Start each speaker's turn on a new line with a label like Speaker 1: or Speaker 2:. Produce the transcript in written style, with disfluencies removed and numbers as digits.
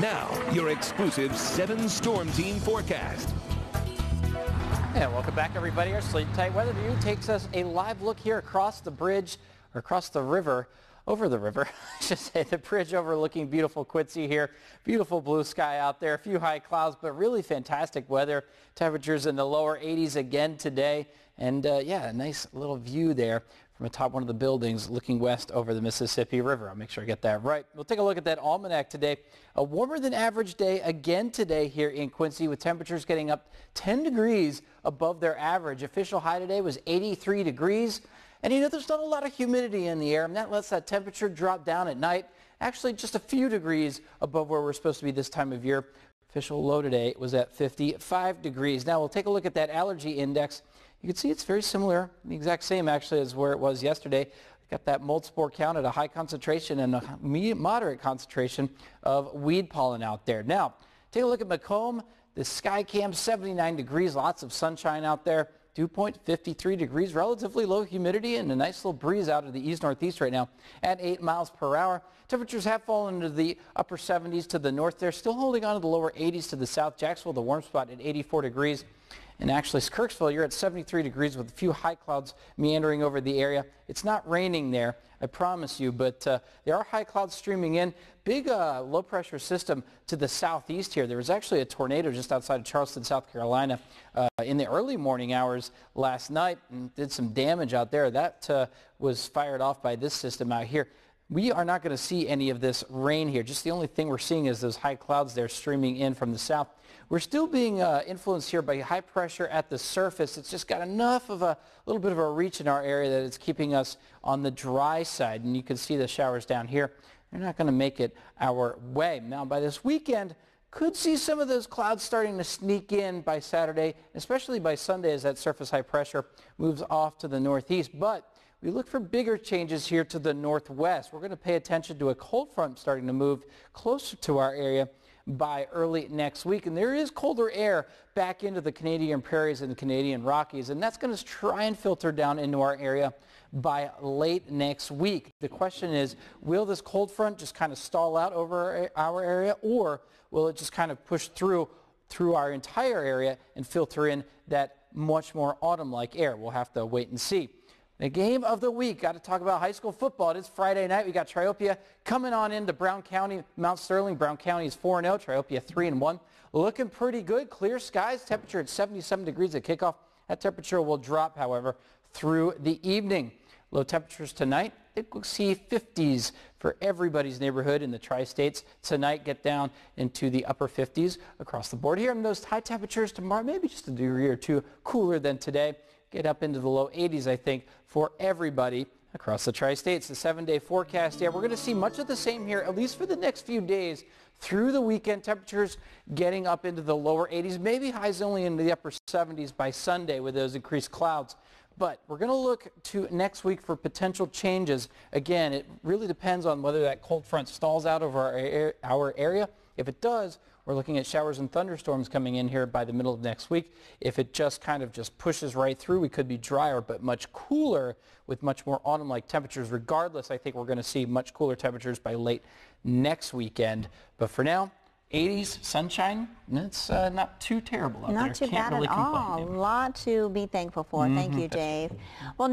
Speaker 1: Now, your exclusive 7-storm team forecast.
Speaker 2: And welcome back, everybody. Our Sleep Tight Weather View takes us a live look here across the bridge, or across the river, over the river, I should say, the bridge overlooking beautiful Quincy here. Beautiful blue sky out there, a few high clouds, but really fantastic weather. Temperatures in the lower 80s again today. And yeah, a nice little view there from atop one of the buildings looking west over the Mississippi River. I'll make sure I get that right. We'll take a look at that almanac today. A warmer than average day again today here in Quincy, with temperatures getting up 10 degrees above their average. Official high today was 83 degrees. And you know, there's not a lot of humidity in the air, and that lets that temperature drop down at night. Actually, just a few degrees above where we're supposed to be this time of year. Official low today was at 55 degrees. Now we'll take a look at that allergy index. You can see it's very similar, the exact same actually as where it was yesterday. We've got that mold spore count at a high concentration and a moderate concentration of weed pollen out there. Now, take a look at Macomb. The sky cam, 79 degrees, lots of sunshine out there. Dew point 53 degrees, relatively low humidity, and a nice little breeze out of the east-northeast right now at 8 miles per hour. Temperatures have fallen into the upper 70s to the north there, still holding on to the lower 80s to the south. Jacksonville, the warm spot, at 84 degrees. And actually, Kirksville, you're at 73 degrees with a few high clouds meandering over the area. It's not raining there, I promise you, but there are high clouds streaming in. Big low-pressure system to the southeast here. There was actually a tornado just outside of Charleston, South Carolina in the early morning hours last night and did some damage out there. That was fired off by this system out here. We are not going to see any of this rain here. Just the only thing we're seeing is those high clouds there streaming in from the south. We're still being influenced here by high pressure at the surface. It's just got enough of a little bit of a reach in our area that it's keeping us on the dry side. And you can see the showers down here. They're not going to make it our way. Now, by this weekend, could see some of those clouds starting to sneak in by Saturday, especially by Sunday as that surface high pressure moves off to the northeast. But we look for bigger changes here to the northwest. We're going to pay attention to a cold front starting to move closer to our area by early next week. And there is colder air back into the Canadian prairies and the Canadian Rockies, and that's going to try and filter down into our area by late next week. The question is, will this cold front just kind of stall out over our area, or will it just kind of push through our entire area and filter in that much more autumn-like air? We'll have to wait and see. The game of the week, got to talk about high school football. It is Friday night. We got Triopia coming on into Brown County, Mount Sterling. Brown County is 4-0, Triopia 3-1. Looking pretty good. Clear skies, temperature at 77 degrees at kickoff. That temperature will drop, however, through the evening. Low temperatures tonight, I think we'll see 50s for everybody's neighborhood in the tri-states. Tonight, get down into the upper 50s across the board here. And those high temperatures tomorrow, maybe just a degree or two cooler than today. Get up into the low 80s, I think, for everybody across the tri-states. The 7-day forecast, yeah, we're going to see much of the same here, at least for the next few days. Through the weekend, temperatures getting up into the lower 80s, maybe highs only into the upper 70s by Sunday with those increased clouds. But we're going to look to next week for potential changes. Again, it really depends on whether that cold front stalls out over our area. If it does, we're looking at showers and thunderstorms coming in here by the middle of next week. If it just kind of just pushes right through, we could be drier but much cooler with much more autumn-like temperatures. Regardless, I think we're going to see much cooler temperatures by late next weekend. But for now, 80s, sunshine, it's not too terrible out there.
Speaker 3: Not too bad at all. A lot to be thankful for. Thank you, Dave. Well,